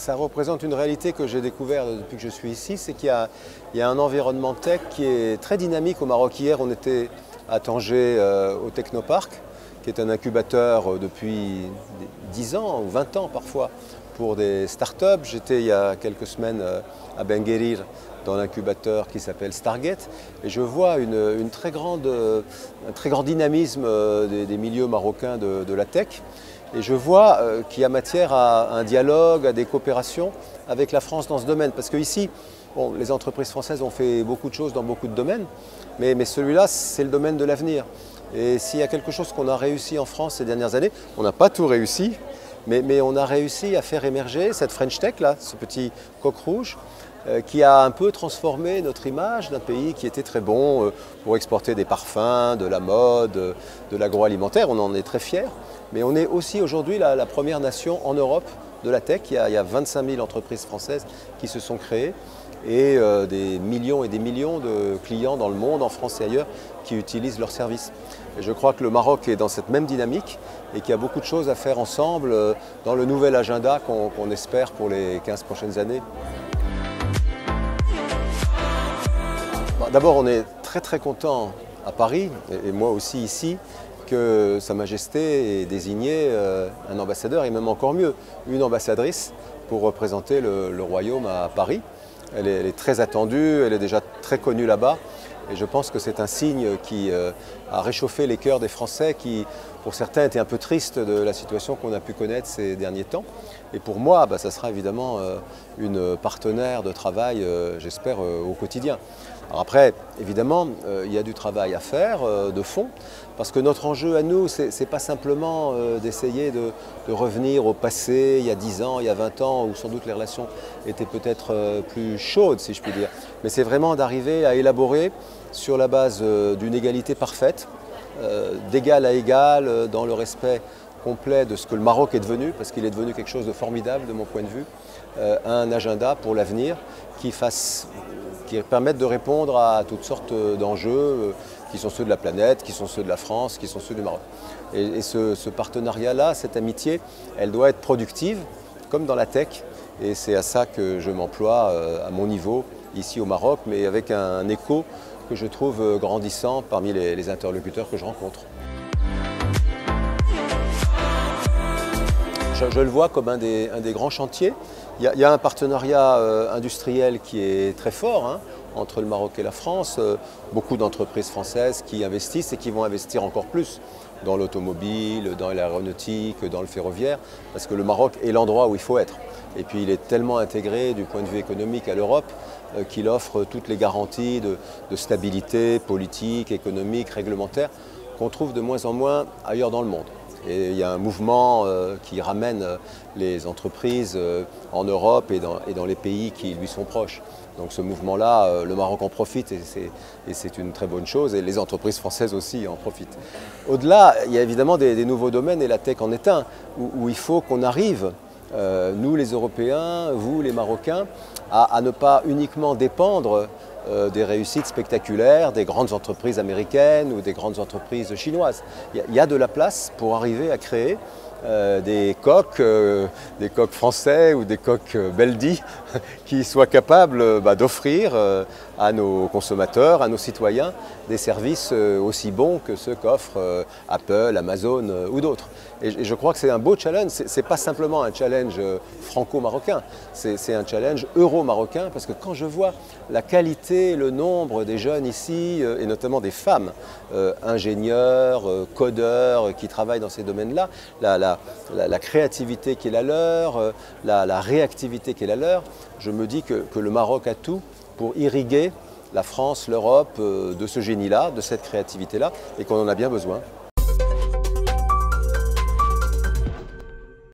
ça représente une réalité que j'ai découvert depuis que je suis ici, c'est qu'il y a un environnement tech qui est très dynamique au Maroc. Hier, on était à Tanger au Technopark, qui est un incubateur depuis 10 ans ou 20 ans parfois pour des startups. J'étais il y a quelques semaines à Ben Guerir dans l'incubateur qui s'appelle Stargate et je vois un très grand dynamisme des milieux marocains de la tech. Et je vois qu'il y a matière à un dialogue, à des coopérations avec la France dans ce domaine. Parce qu'ici, bon, les entreprises françaises ont fait beaucoup de choses dans beaucoup de domaines, mais celui-là, c'est le domaine de l'avenir. Et s'il y a quelque chose qu'on a réussi en France ces dernières années, on n'a pas tout réussi, mais on a réussi à faire émerger cette French Tech, là, ce petit coq rouge, qui a un peu transformé notre image d'un pays qui était très bon pour exporter des parfums, de la mode, de l'agroalimentaire. On en est très fiers. Mais on est aussi aujourd'hui la première nation en Europe de la tech. Il y a 25 000 entreprises françaises qui se sont créées et des millions et des millions de clients dans le monde, en France et ailleurs, qui utilisent leurs services. Et je crois que le Maroc est dans cette même dynamique et qu'il y a beaucoup de choses à faire ensemble dans le nouvel agenda qu'on espère pour les 15 prochaines années. D'abord, on est très content à Paris, et moi aussi ici, que Sa Majesté ait désigné un ambassadeur, et même encore mieux, une ambassadrice pour représenter le royaume à Paris. Elle est très attendue, elle est déjà très connue là-bas, et je pense que c'est un signe qui a réchauffé les cœurs des Français qui, pour certains, étaient un peu tristes de la situation qu'on a pu connaître ces derniers temps. Et pour moi, ça sera évidemment une partenaire de travail, j'espère, au quotidien. Alors après, évidemment, il y a du travail à faire, de fond, parce que notre enjeu à nous, ce n'est pas simplement d'essayer de revenir au passé, il y a 10 ans, il y a 20 ans, où sans doute les relations étaient peut-être plus chaudes, si je puis dire, mais c'est vraiment d'arriver à élaborer sur la base d'une égalité parfaite, d'égal à égal, dans le respect complet de ce que le Maroc est devenu, parce qu'il est devenu quelque chose de formidable de mon point de vue, un agenda pour l'avenir qui permette de répondre à toutes sortes d'enjeux qui sont ceux de la planète, qui sont ceux de la France, qui sont ceux du Maroc. Et ce partenariat-là, cette amitié, elle doit être productive, comme dans la tech, et c'est à ça que je m'emploie à mon niveau, ici au Maroc, mais avec un écho que je trouve grandissant parmi les interlocuteurs que je rencontre. Je le vois comme un des grands chantiers. Il y a un partenariat industriel qui est très fort entre le Maroc et la France. Beaucoup d'entreprises françaises qui investissent et qui vont investir encore plus dans l'automobile, dans l'aéronautique, dans le ferroviaire, parce que le Maroc est l'endroit où il faut être. Et puis il est tellement intégré du point de vue économique à l'Europe qu'il offre toutes les garanties de stabilité politique, économique, réglementaire qu'on trouve de moins en moins ailleurs dans le monde. Et il y a un mouvement qui ramène les entreprises en Europe et dans les pays qui lui sont proches. Donc ce mouvement-là, le Maroc en profite et c'est une très bonne chose et les entreprises françaises aussi en profitent. Au-delà, il y a évidemment des nouveaux domaines et la tech en est un, où il faut qu'on arrive, nous les Européens, vous les Marocains, à ne pas uniquement dépendre des réussites spectaculaires des grandes entreprises américaines ou des grandes entreprises chinoises. Il y a de la place pour arriver à créer des coqs français ou des coqs beldi qui soient capables d'offrir à nos consommateurs, à nos citoyens, des services aussi bons que ceux qu'offrent Apple, Amazon ou d'autres. Et je crois que c'est un beau challenge, ce n'est pas simplement un challenge franco-marocain, c'est un challenge euro-marocain, parce que quand je vois la qualité, le nombre des jeunes ici, et notamment des femmes, ingénieurs, codeurs, qui travaillent dans ces domaines-là, la créativité qui est la leur, la réactivité qui est la leur, je me dis que le Maroc a tout pour irriguer la France, l'Europe de ce génie-là, de cette créativité-là, et qu'on en a bien besoin.